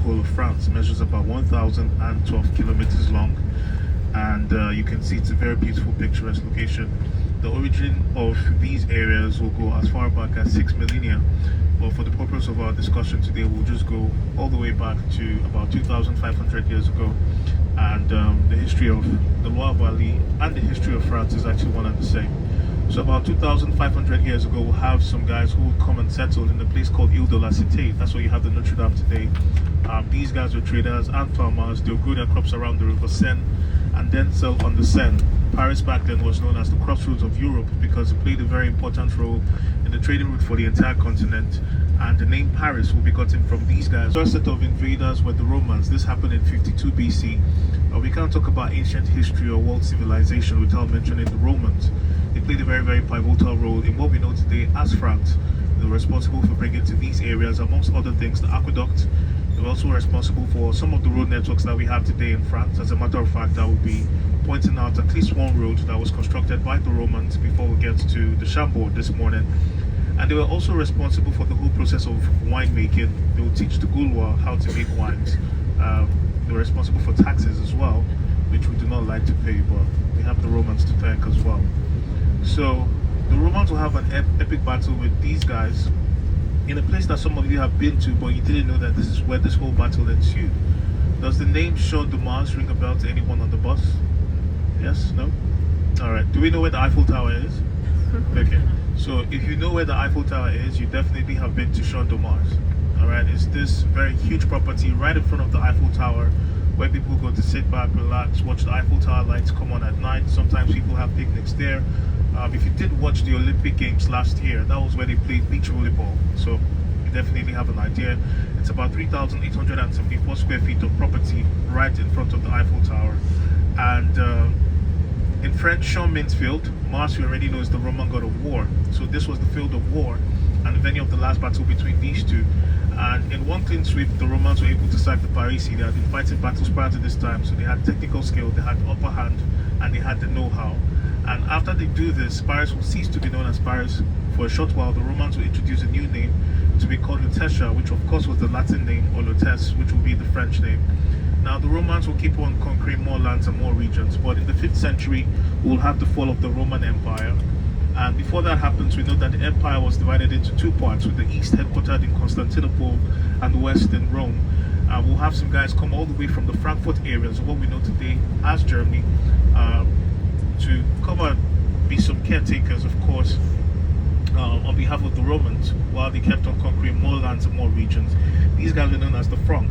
whole of France. It measures about 1,012 kilometers long, and you can see it's a very beautiful, picturesque location. The origin of these areas will go as far back as 6 millennia, but for the purpose of our discussion today, we'll just go all the way back to about 2,500 years ago. And the history of the Loire Valley and the history of France is actually one and the same. So about 2,500 years ago, we'll have some guys who will come and settle in a place called Ile de la Cité. That's where you have the Notre Dame today. These guys were traders and farmers. They'll grow their crops around the River Seine and then sell on the Seine. Paris back then was known as the crossroads of Europe because it played a very important role in the trading route for the entire continent, and the name Paris will be gotten from these guys. The first set of invaders were the Romans. This happened in 52 BC. We can't talk about ancient history or world civilization without mentioning the Romans. They played a very, very pivotal role in what we know today as France. They were responsible for bringing to these areas, amongst other things, the aqueduct. They were also responsible for some of the road networks that we have today in France. As a matter of fact, I will be pointing out at least one road that was constructed by the Romans before we get to the Chambord this morning. And they were also responsible for the whole process of winemaking. They would teach the Gaulois how to make wines. They were responsible for taxes as well, which we do not like to pay, but we have the Romans to thank as well. So the Romans will have an epic battle with these guys in a place that some of you have been to, but you didn't know that this is where this whole battle ensued. Does the name Champ de Mars ring a bell to anyone on the bus? Yes? No? Alright. Do we know where the Eiffel Tower is? Okay. So if you know where the Eiffel Tower is, you definitely have been to Champ de Mars. Alright, it's this very huge property right in front of the Eiffel Tower where people go to sit back, relax, watch the Eiffel Tower lights come on at night. Sometimes people have picnics there. If you did watch the Olympic Games last year, that was where they played beach volleyball. So you definitely have an idea. It's about 3,874 square feet of property right in front of the Eiffel Tower. And in French, Champ means field. Mars, we already know, is the Roman god of war. So this was the field of war and the venue of the last battle between these two. And in one clean sweep, the Romans were able to sack the Parisi. They had been fighting battles prior to this time, so they had technical skill, they had upper hand, and they had the know-how. And after they do this, Paris will cease to be known as Paris. For a short while, the Romans will introduce a new name to be called Lutetia, which of course was the Latin name, or Lutes, which will be the French name. Now the Romans will keep on conquering more lands and more regions, but in the 5th century, we'll have the fall of the Roman Empire. And before that happens, we know that the empire was divided into two parts, with the east headquartered in Constantinople and the west in Rome. We'll have some guys come all the way from the Frankfurt areas, what we know today as Germany, to come and be some caretakers, of course, on behalf of the Romans, while they kept on conquering more lands and more regions. These guys were known as the Franks.